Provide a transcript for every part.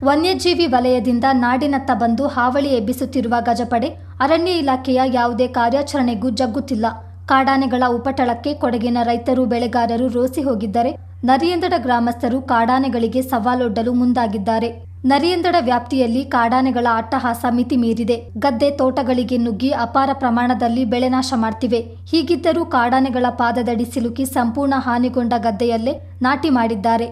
ವನ್ಯಜೀವಿ ವಲಯದಿಂದ ನಾಡಿನತ್ತ ಬಂದು ಹಾವಳಿ ಎಬ್ಬಿಸುತ್ತಿರುವ ಗಜಪಡೆ ಅರಣ್ಯ ಇಲಾಖೆಯ ಯಾವುದೇ ಕಾರ್ಯಾಚರಣೆಗೂ ಜಗ್ಗುತ್ತಿಲ್ಲ. ಕಾಡಾನೆಗಳ ಉಪಟಳಕ್ಕೆ ಕೊಡಗಿನ ರೈತರು ಬೆಳೆಗಾರರು ರೋಸಿ ಹೋಗಿದ್ದರೆ, ನರಿಯಂದಡ ಗ್ರಾಮಸ್ಥರು ಕಾಡಾನೆಗಳಿಗೆ ಸವಾಲೊಡ್ಡಲು ಮುಂದಾಗಿದ್ದಾರೆ. ನರಿಯಂದಡ ವ್ಯಾಪ್ತಿಯಲ್ಲಿ ಕಾಡಾನೆಗಳ ಅಟ್ಟಹಾಸ ಮಿತಿ ಮೀರಿದೆ. ಗದ್ದೆ ತೋಟಗಳಿಗೆ ನುಗ್ಗಿ ಅಪಾರ ಪ್ರಮಾಣದಲ್ಲಿ ಬೆಳೆ ನಾಶ ಮಾಡ್ತಿವೆ. ಹೀಗಿದ್ದರೂ ಕಾಡಾನೆಗಳ ಪಾದದಡಿ ಸಿಲುಕಿ ಸಂಪೂರ್ಣ ಹಾನಿಗೊಂಡ ಗದ್ದೆಯಲ್ಲೇ ನಾಟಿ ಮಾಡಿದ್ದಾರೆ.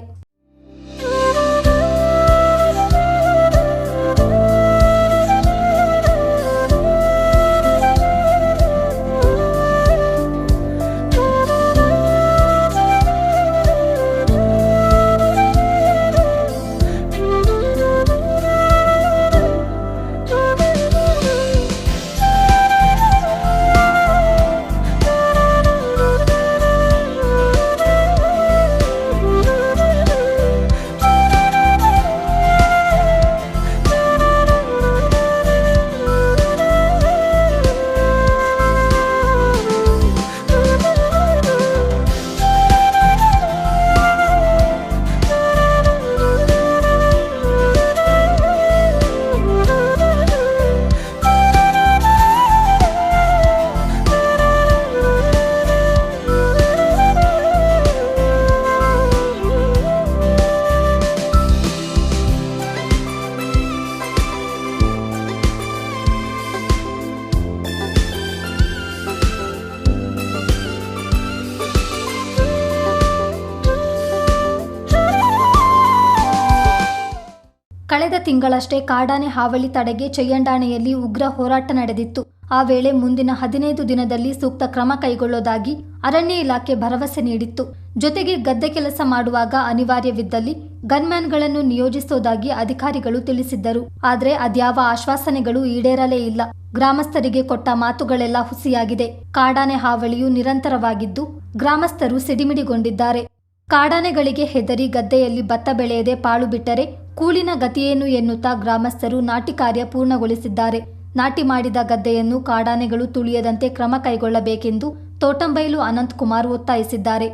ಕಳೆದ ತಿಂಗಳಷ್ಟೇ ಕಾಡಾನೆ ಹಾವಳಿ ತಡೆಗೆ ಚಯ್ಯಂಡಾಣೆಯಲ್ಲಿ ಉಗ್ರ ಹೋರಾಟ ನಡೆದಿತ್ತು. ಆ ವೇಳೆ ಮುಂದಿನ 15 ದಿನದಲ್ಲಿ ಸೂಕ್ತ ಕ್ರಮ ಕೈಗೊಳ್ಳೋದಾಗಿ ಅರಣ್ಯ ಇಲಾಖೆ ಭರವಸೆ ನೀಡಿತ್ತು. ಜೊತೆಗೆ ಗದ್ದೆ ಕೆಲಸ ಮಾಡುವಾಗ ಅನಿವಾರ್ಯವಿದ್ದಲ್ಲಿ ಗನ್ಮ್ಯಾನ್ಗಳನ್ನು ನಿಯೋಜಿಸೋದಾಗಿ ಅಧಿಕಾರಿಗಳು ತಿಳಿಸಿದ್ದರು. ಆದರೆ ಅದ್ಯಾವ ಆಶ್ವಾಸನೆಗಳು ಈಡೇರಲೇ ಇಲ್ಲ. ಗ್ರಾಮಸ್ಥರಿಗೆ ಕೊಟ್ಟ ಮಾತುಗಳೆಲ್ಲ ಹುಸಿಯಾಗಿದೆ. ಕಾಡಾನೆ ಹಾವಳಿಯು ನಿರಂತರವಾಗಿದ್ದು ಗ್ರಾಮಸ್ಥರು ಸಿಡಿಮಿಡಿಗೊಂಡಿದ್ದಾರೆ. ಕಾಡಾನೆಗಳಿಗೆ ಹೆದರಿ ಗದ್ದೆಯಲ್ಲಿ ಭತ್ತ ಬೆಳೆಯದೆ ಪಾಳು ಬಿಟ್ಟರೆ ಕೂಲಿನ ಗತಿಯೇನು ಎನ್ನುತ್ತಾ ಗ್ರಾಮಸ್ಥರು ನಾಟಿ ಕಾರ್ಯ ಪೂರ್ಣಗೊಳಿಸಿದ್ದಾರೆ. ನಾಟಿ ಮಾಡಿದ ಗದ್ದೆಯನ್ನು ಕಾಡಾನೆಗಳು ತುಳಿಯದಂತೆ ಕ್ರಮ ಕೈಗೊಳ್ಳಬೇಕೆಂದು ತೋಟಂಬೈಲು ಅನಂತಕುಮಾರ್ ಒತ್ತಾಯಿಸಿದ್ದಾರೆ.